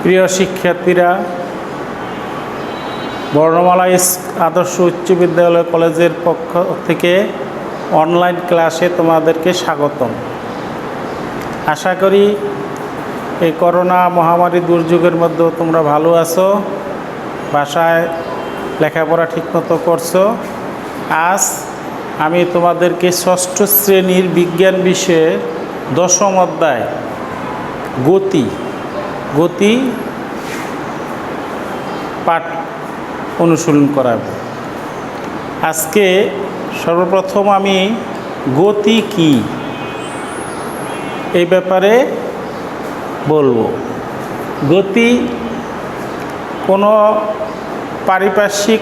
প্রিয় শিক্ষার্থীরা, বর্ণমালা আদর্শ উচ্চ বিদ্যালয় কলেজের পক্ষ থেকে অনলাইন ক্লাসে তোমাদেরকে স্বাগতম। আশা করি এই করোনা মহামারী দুর্যোগের মধ্যেও তোমরা ভালো আছো, বাসায় লেখাপড়া ঠিকমতো করছো। আজ আমি তোমাদেরকে ষষ্ঠ শ্রেণীর বিজ্ঞান বিষয়ের 10ম অধ্যায় গতি পাঠ অনুশীলন করাবো। আজকে সর্বপ্রথম আমি গতি কি এই ব্যাপারে বলবো। গতি কোনো পারিপার্শ্বিক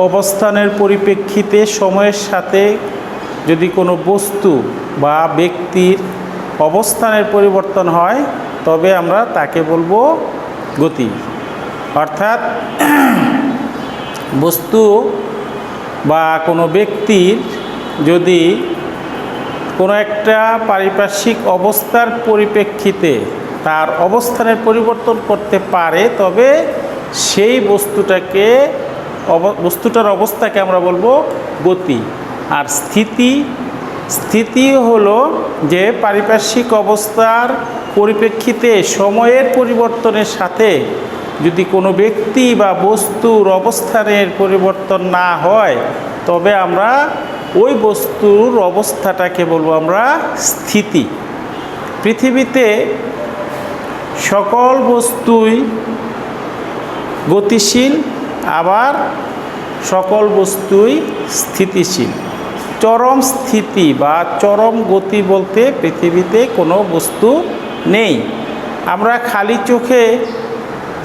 অবস্থানের পরিপ্রেক্ষিতে সময়ের সাথে যদি কোনো বস্তু বা ব্যক্তির অবস্থানের পরিবর্তন হয় তবে আমরা তাকে বলবো গতি। অর্থাৎ বস্তু বা কোনো ব্যক্তির যদি কোনো একটা পারিপার্শ্বিক অবস্থার পরিপ্রেক্ষিতে তার অবস্থানের পরিবর্তন করতে পারে তবে সেই বস্তুটার অবস্থাকে আমরা বলবো গতি। আর স্থিতি হলো যে পারিপার্শ্বিক অবস্থার পরিপ্রেক্ষিতে সময়ের পরিবর্তনের সাথে যদি কোনো ব্যক্তি বা বস্তুর অবস্থানের পরিবর্তন না হয় তবে আমরা ওই বস্তুর অবস্থাটাকে বলবো আমরা স্থিতি। পৃথিবীতে সকল বস্তুই গতিশীল, আবার সকল বস্তুই স্থিতিশীল। চরম স্থিতি বা চরম গতি বলতে পৃথিবীতে কোনো বস্তু নেই। আমরা খালি চোখে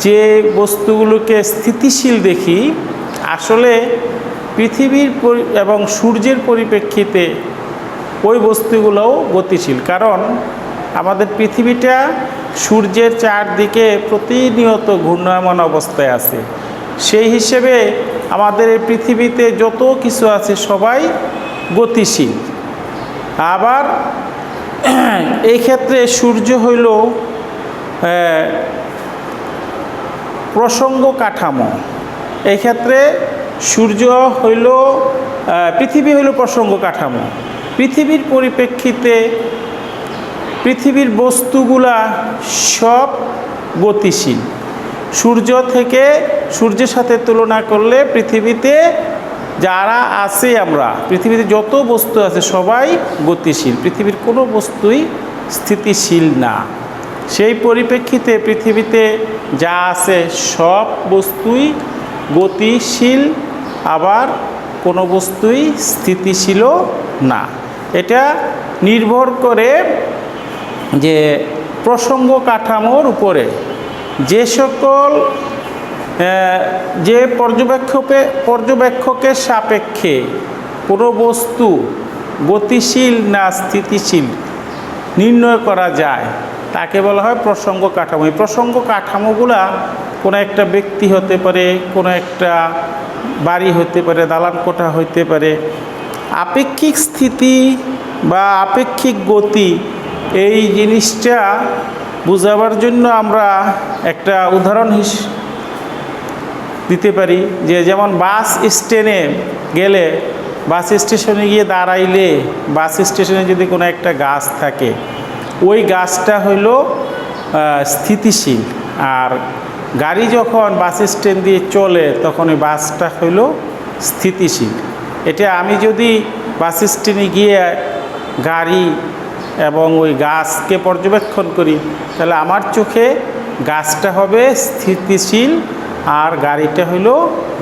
যে বস্তুগুলোকে স্থিতিশীল দেখি, আসলে পৃথিবীর এবং সূর্যের পরিপ্রেক্ষিতে ওই বস্তুগুলোও গতিশীল। কারণ আমাদের পৃথিবীটা সূর্যের চারদিকে প্রতিনিয়ত ঘূর্ণায়মান অবস্থায় আছে। সেই হিসেবে আমাদের এই পৃথিবীতে যত কিছু আছে সবাই গতিশীল। আবার এই ক্ষেত্রে সূর্য হইল প্রসঙ্গ কাঠামো। এই ক্ষেত্রে পৃথিবী হইল প্রসঙ্গ কাঠামো। পৃথিবীর পরিপ্রেক্ষিতে পৃথিবীর বস্তুগুলা সব গতিশীল। সূর্যের সাথে তুলনা করলে পৃথিবীতে যারা আছে, পৃথিবীতে যত বস্তু আছে সবাই গতিশীল। পৃথিবীর কোনো বস্তুই স্থিতিশীল না। সেই পরিপ্রেক্ষিতে পৃথিবীতে যা আছে সব বস্তুই গতিশীল, আবার কোনো বস্তুই স্থিতিশীলও না। এটা নির্ভর করে যে প্রসঙ্গ কাঠামোর উপরে। যে পর্যবেক্ষকের সাপেক্ষে কোনো বস্তু গতিশীল না স্থিতিশীল নির্ণয় করা যায় তাকে বলা হয় প্রসঙ্গ কাঠামো। এই প্রসঙ্গ কাঠামোগুলা কোনো একটা ব্যক্তি হতে পারে, কোনো একটা বাড়ি হতে পারে, দালান কোঠা হতে পারে। আপেক্ষিক স্থিতি বা আপেক্ষিক গতি এই জিনিসটা বোঝাবার জন্য আমরা একটা উদাহরণ দিতে পারি। যেমন বাস স্ট্যান্ডে গেলে, বাস স্টেশনে গিয়ে দাঁড়াইলে বাস স্টেশনে যদি কোনো একটা গাছ থাকে ওই গাছটা হইল স্থিতিশীল। আর গাড়ি যখন বাস স্ট্যান্ড দিয়ে চলে তখন ওই বাসটা হইল স্থিতিশীল। এটা আমি যদি বাস স্ট্যান্ডে গিয়ে গাড়ি এবং ওই গাছকে পর্যবেক্ষণ করি তাহলে আমার চোখে গাছটা হবে স্থিতিশীল আর গাড়িটা হইল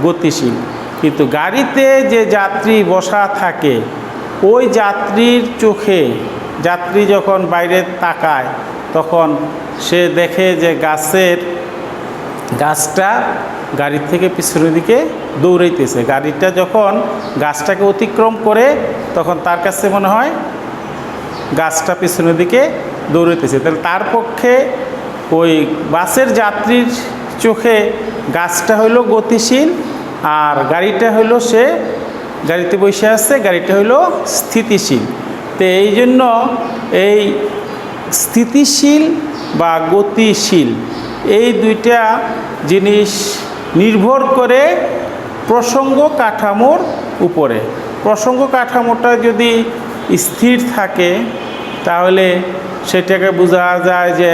গতিশীল। কিন্তু গাড়িতে যে যাত্রী বসা থাকে ওই যাত্রীর চোখে যাত্রী যখন বাইরে তাকায় তখন সে দেখে যে গাছটা গাড়ির থেকে পিছনের দিকে দৌড়াইতেছে। গাড়িটা যখন গাছটাকে অতিক্রম করে তখন তার কাছে মনে হয় গাছটা পিছনের দিকে দৌড়াইতেছে। তাহলে তার পক্ষে ওই বাসের যাত্রীর চোখে গাছটা হইল গতিশীল আর গাড়িটা হইল সে গাড়িতে বসে আছে, গাড়িটা হইল স্থিতিশীল। তো এই জন্য এই স্থিতিশীল বা গতিশীল, এই দুইটা জিনিস নির্ভর করে প্রসঙ্গ কাঠামোর উপরে। প্রসঙ্গ কাঠামোটা যদি স্থির থাকে তাহলে সেটাকে বোঝা যায় যে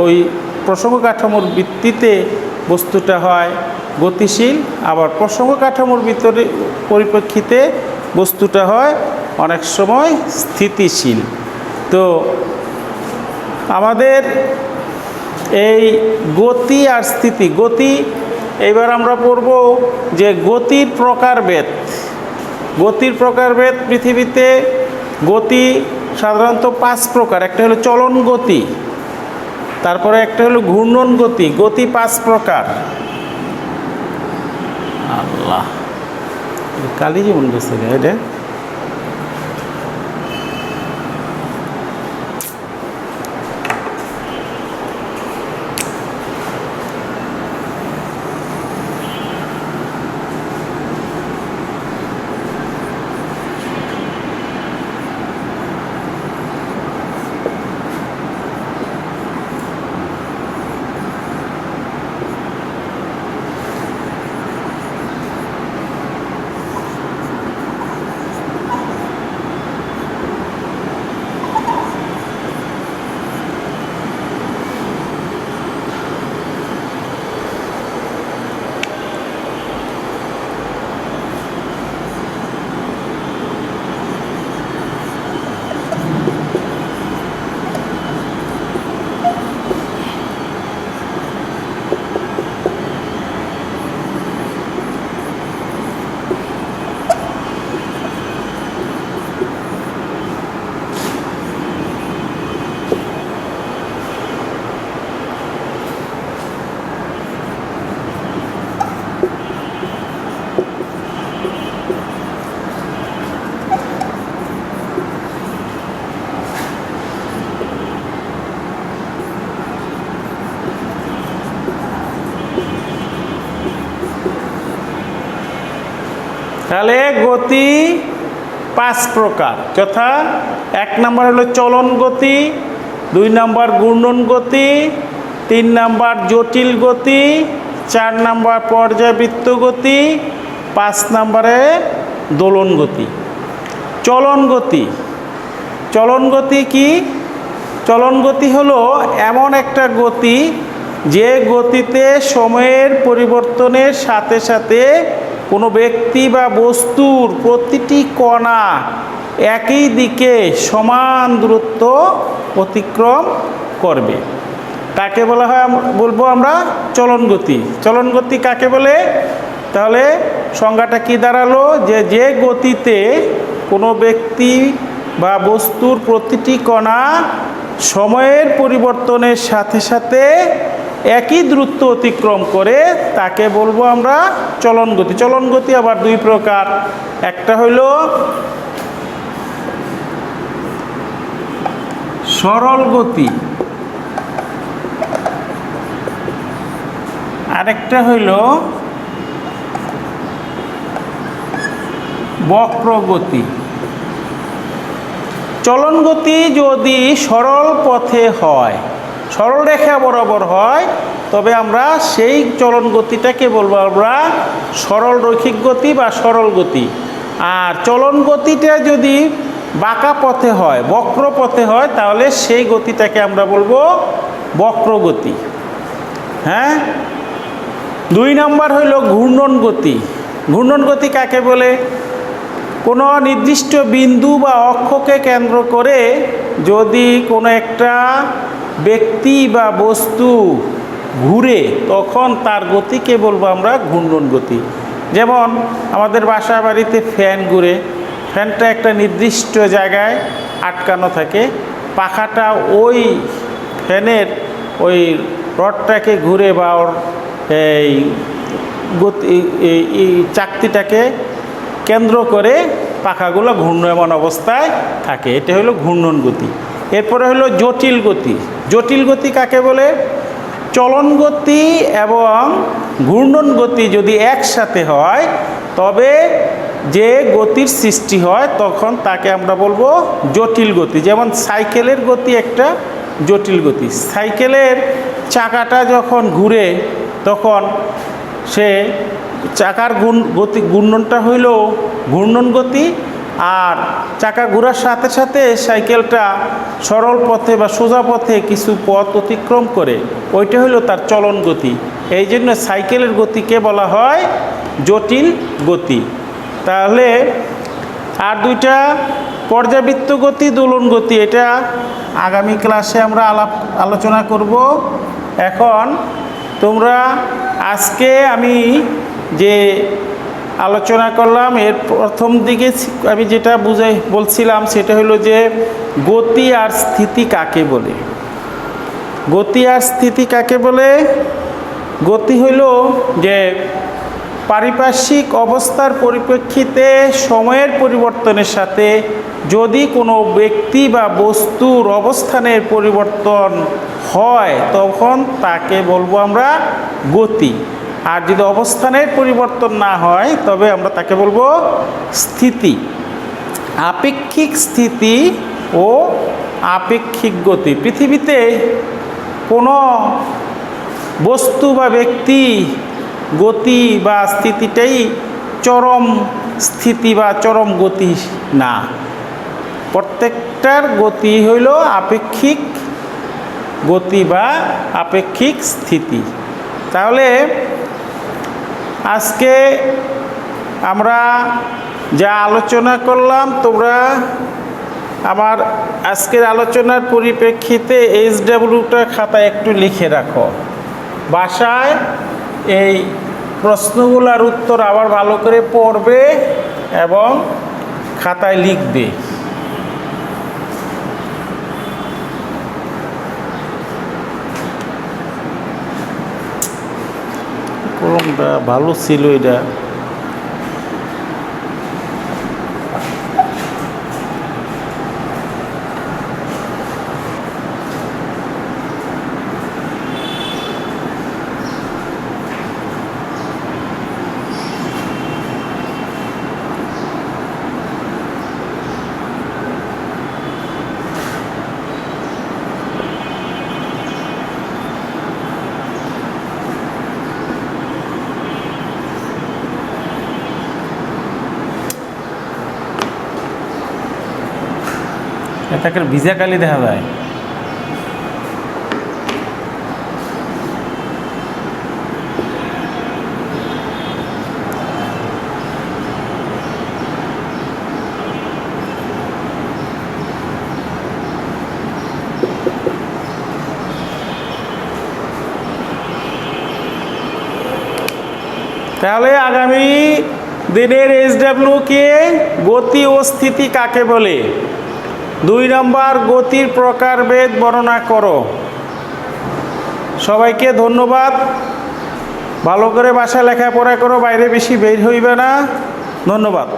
ওই প্রসঙ্গ কাঠামোর ভিত্তিতে বস্তুটা হয় গতিশীল, আবার প্রসঙ্গ কাঠামোর ভিতরে পরিপ্রেক্ষিতে বস্তুটা হয় অনেক সময় স্থিতিশীল। তো আমাদের এই গতি আর স্থিতি, গতি এইবার আমরা পড়ব যে গতির প্রকারভেদ। গতির প্রকারভেদ পৃথিবীতে গতি সাধারণত 5 প্রকার। একটা হলো চলন গতি, তারপরে একটা হলো ঘূর্ণন গতি। গতি 5 প্রকার। আল্লাহ, কালি যেমন গেছে এটা। তাহলে গতি 5 প্রকার, যথা 1 নম্বর হলো চলন গতি, 2 নম্বর ঘূর্ণন গতি, 3 নম্বর জটিল গতি, 4 নম্বর পর্যায়বৃত্ত গতি, 5 নম্বরে দোলন গতি। চলন গতি, চলন গতি কি? চলন গতি হলো এমন একটা গতি যে গতিতে সময়ের পরিবর্তনের সাথে সাথে কোনো ব্যক্তি বা বস্তুর প্রতিটি কণা একই দিকে সমান দূরত্ব অতিক্রম করবে। তাকে বলা হয়, বলবো আমরা চলন গতি। চলন গতি কাকে বলে? তাহলে সংজ্ঞাটা কি দাঁড়ালো? যে গতিতে কোনো ব্যক্তি বা বস্তুর প্রতিটি কণা সময়ের পরিবর্তনের সাথে সাথে একই দূরত্ব অতিক্রম করে তাকে বলবো আমরা চলন গতি। চলন গতি আবার 2 প্রকার। একটা হইল সরল গতি, আরেকটা হইল বক্র গতি। চলন গতি যদি সরল পথে হয়, সরল রেখা বরাবর হয়, তবে আমরা সেই চলন গতিটাকে বলবো আমরা সরল রৈখিক গতি বা সরল গতি। আর চলন গতিটা যদি বাঁকা পথে হয়, বক্র পথে হয়, তাহলে সেই গতিটাকে আমরা বলবো বক্র গতি। হ্যাঁ, 2 নম্বর হইল ঘূর্ণন গতি। ঘূর্ণন গতি কাকে বলে? কোনো নির্দিষ্ট বিন্দু বা অক্ষকে কেন্দ্র করে যদি কোনো একটা ব্যক্তি বা বস্তু ঘুরে, তখন তার গতিকে বলবো আমরা ঘূর্ণন গতি। যেমন আমাদের বাসা বাড়িতে ফ্যান ঘুরে, ফ্যানটা একটা নির্দিষ্ট জায়গায় আটকানো থাকে, পাখাটা ওই ফ্যানের ওই রডটাকে ঘুরে বা ওর এই গতি চাকতিটাকে কেন্দ্র করে পাখাগুলো ঘূর্ণয়মান অবস্থায় থাকে। এটা হলো ঘূর্ণন গতি। এরপরে হলো জটিল গতি। জটিল গতি কাকে বলে? চলন গতি এবং ঘূর্ণন গতি যদি একসাথে হয় তবে যে গতির সৃষ্টি হয় তখন তাকে আমরা বলবো জটিল গতি। যেমন সাইকেলের গতি একটা জটিল গতি। সাইকেলের চাকাটা যখন ঘুরে তখন সে চাকার ঘূর্ণনটা হইল ঘূর্ণন গতি, আর চাকা ঘোরার সাথে সাথে সাইকেলটা সরল পথে বা সোজা পথে কিছু পথ অতিক্রম করে, ওইটা হইল তার চলন গতি। এই জন্য সাইকেলের গতিকে বলা হয় জটিল গতি। তাহলে আর দুইটা পর্যাবৃত্ত গতি, দোলন গতি, এটা আগামী ক্লাসে আমরা আলোচনা করব। এখন তোমরা আজকে আমি যে আলোচনা করলাম এর প্রথম দিকে আমি যেটা বলছিলাম সেটা হলো যে গতি আর স্থিতি কাকে বলে। গতি আর স্থিতি কাকে বলে? গতি হইল যে পারিপার্শ্বিক অবস্থার পরিপ্রেক্ষিতে সময়ের পরিবর্তনের সাথে যদি কোনো ব্যক্তি বা বস্তুর অবস্থানের পরিবর্তন হয় তখন তাকে বলবো আমরা গতি। আর যদি অবস্থানের পরিবর্তন না হয় তবে আমরা তাকে বলবো স্থিতি। আপেক্ষিক স্থিতি ও আপেক্ষিক গতি। পৃথিবীতে কোনো বস্তু বা ব্যক্তি গতি বা স্থিতিটাই চরম স্থিতি বা চরম গতি না, প্রত্যেকটার গতি হইল আপেক্ষিক গতি বা আপেক্ষিক স্থিতি। তাহলে আজকে আমরা যা আলোচনা করলাম তোমরা আমার আজকের আলোচনার পরিপ্রেক্ষিতে SWটা খাতায় একটু লিখে রাখো, বাসায় এই প্রশ্নগুলোর উত্তর আবার ভালো করে পড়বে এবং খাতায় লিখবে। কলমটা ভালো ছিল এটা। এটাকে ভিজা কালি দেখা যায়। তাহলে আগামী দিনের SW কে গতি ও স্থিতি কাকে বলে? 2 নম্বর গতির প্রকারভেদ বর্ণনা করো। সবাইকে ধন্যবাদ। ভালো করে বাসায় লেখাপড়া করো, বাইরে বেশি বের হইবে না। ধন্যবাদ।